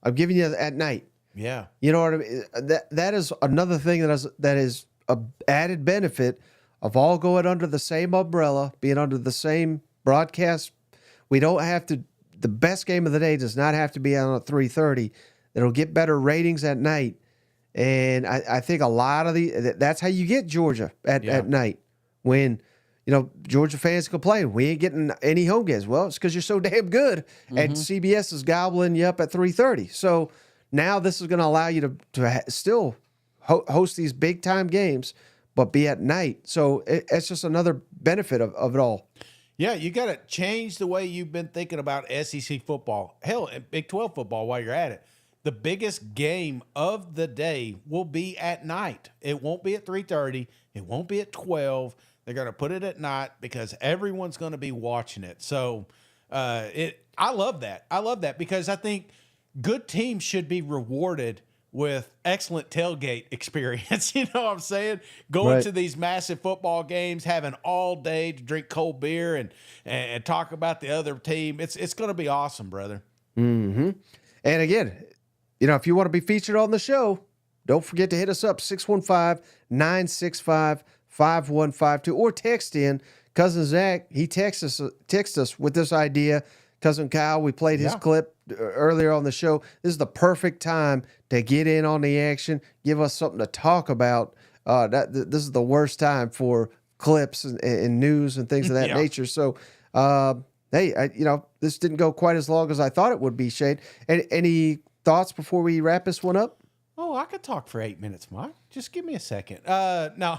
[SPEAKER 1] I'm giving you at night.
[SPEAKER 2] Yeah.
[SPEAKER 1] You know what I mean? That is another thing that is a added benefit of all going under the same umbrella, being under the same broadcast. We don't have to. The best game of the day does not have to be on at 3:30. It'll get better ratings at night, and I think a lot of that's how you get Georgia at night when. Georgia fans complain, we ain't getting any home games. Well, it's because you're so damn good, and CBS is gobbling you up at 3:30. So now this is going to allow you to still host these big-time games, but be at night. So it's just another benefit of it all.
[SPEAKER 2] Yeah, you got to change the way you've been thinking about SEC football. Hell, Big 12 football while you're at it. The biggest game of the day will be at night. It won't be at 3:30. It won't be at 12. They're going to put it at night because everyone's going to be watching it. So I love that. I love that because I think good teams should be rewarded with excellent tailgate experience. You know what I'm saying? Going to these massive football games, having all day to drink cold beer and talk about the other team. It's going to be awesome, brother.
[SPEAKER 1] Mm-hmm. And again, if you want to be featured on the show, don't forget to hit us up, 615-965-5152, or text in. Cousin Zach, he texts us with this idea. Cousin Kyle, we played his clip earlier on the show. This is the perfect time to get in on the action, give us something to talk about. This is the worst time for clips and news and things of that nature. So, hey, this didn't go quite as long as I thought it would be, Shane. Any thoughts before we wrap this one up?
[SPEAKER 2] Oh, I could talk for 8 minutes, Mike. Just give me a second. No,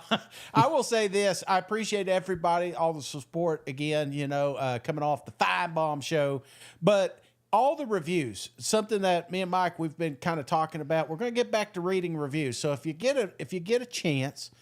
[SPEAKER 2] I will say this. I appreciate everybody, all the support again, coming off the Finebaum show. But all the reviews, something that me and Mike, we've been kind of talking about. We're going to get back to reading reviews. So if you get a chance,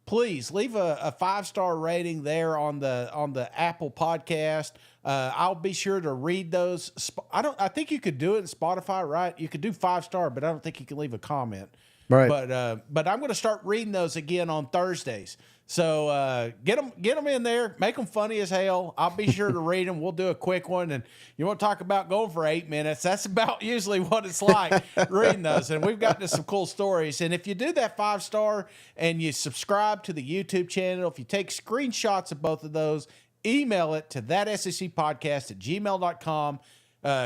[SPEAKER 2] please leave a 5-star rating there on the Apple podcast. I'll be sure to read those. I think you could do it in Spotify, right? You could do 5-star, but I don't think you can leave a comment.
[SPEAKER 1] Right.
[SPEAKER 2] But I'm going to start reading those again on Thursdays. So get them in there. Make them funny as hell. I'll be sure to read them. We'll do a quick one. And you want to talk about going for 8 minutes? That's about usually what it's like reading those. And we've got some cool stories. And if you do that 5-star and you subscribe to the YouTube channel, if you take screenshots of both of those, email it to thatsecpodcast@gmail.com.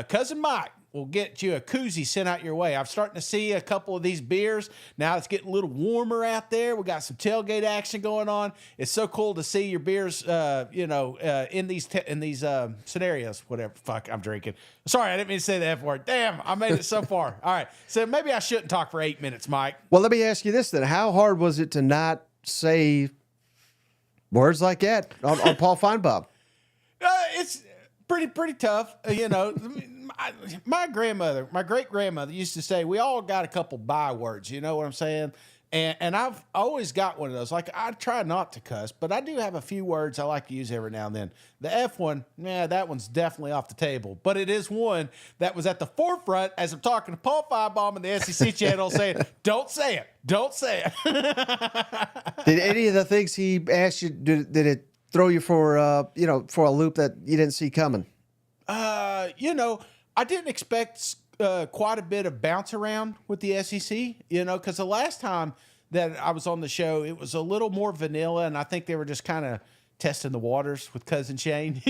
[SPEAKER 2] Cousin Mike will get you a koozie sent out your way. I'm starting to see a couple of these beers. Now it's getting a little warmer out there. We got some tailgate action going on. It's so cool to see your beers, in these scenarios. Whatever, fuck, I'm drinking. Sorry, I didn't mean to say the F word. Damn, I made it so far. All right, so maybe I shouldn't talk for 8 minutes, Mike.
[SPEAKER 1] Well, let me ask you this then. How hard was it to not say words like that on Paul Finebaum?
[SPEAKER 2] It's pretty tough. My great grandmother used to say, we all got a couple bywords, you know what I'm saying? And I've always got one of those. Like, I try not to cuss, but I do have a few words I like to use every now and then. The F one, that one's definitely off the table. But it is one that was at the forefront as I'm talking to Paul Finebaum in the SEC channel saying, don't say it. Don't say it.
[SPEAKER 1] Did any of the things he asked you, did it throw you for a loop that you didn't see coming?
[SPEAKER 2] I didn't expect quite a bit of bounce around with the SEC, because the last time that I was on the show, it was a little more vanilla, and I think they were just kind of testing the waters with Cousin Shane,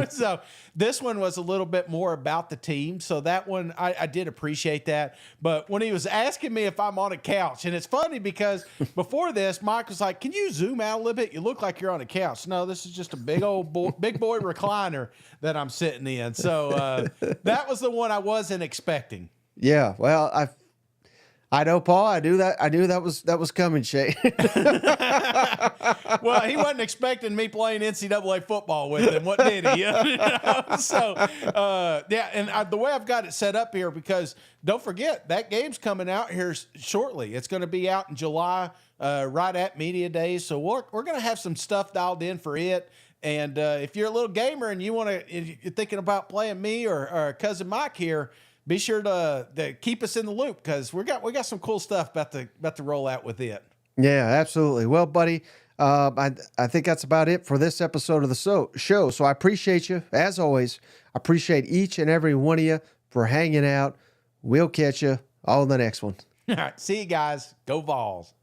[SPEAKER 2] So this one was a little bit more about the team. So that one, I did appreciate that. But when he was asking me if I'm on a couch, and it's funny because before this, Mike was like, can you zoom out a little bit? You look like you're on a couch. No, this is just a big boy recliner that I'm sitting in. So that was the one I wasn't expecting.
[SPEAKER 1] Yeah. Well, I know, Paul. I knew that was coming, Shay.
[SPEAKER 2] Well, he wasn't expecting me playing NCAA football with him, what did he? So, and the way I've got it set up here, because don't forget, that game's coming out here shortly. It's going to be out in July, right at Media Days. So we're going to have some stuff dialed in for it. And if you're a little gamer and you're thinking about playing me or Cousin Mike here, be sure to keep us in the loop, because we got some cool stuff about to roll out with it.
[SPEAKER 1] Yeah, absolutely. Well, buddy, I think that's about it for this episode of the show. So I appreciate you, as always. I appreciate each and every one of you for hanging out. We'll catch you on the next one.
[SPEAKER 2] All right. See you guys. Go Vols.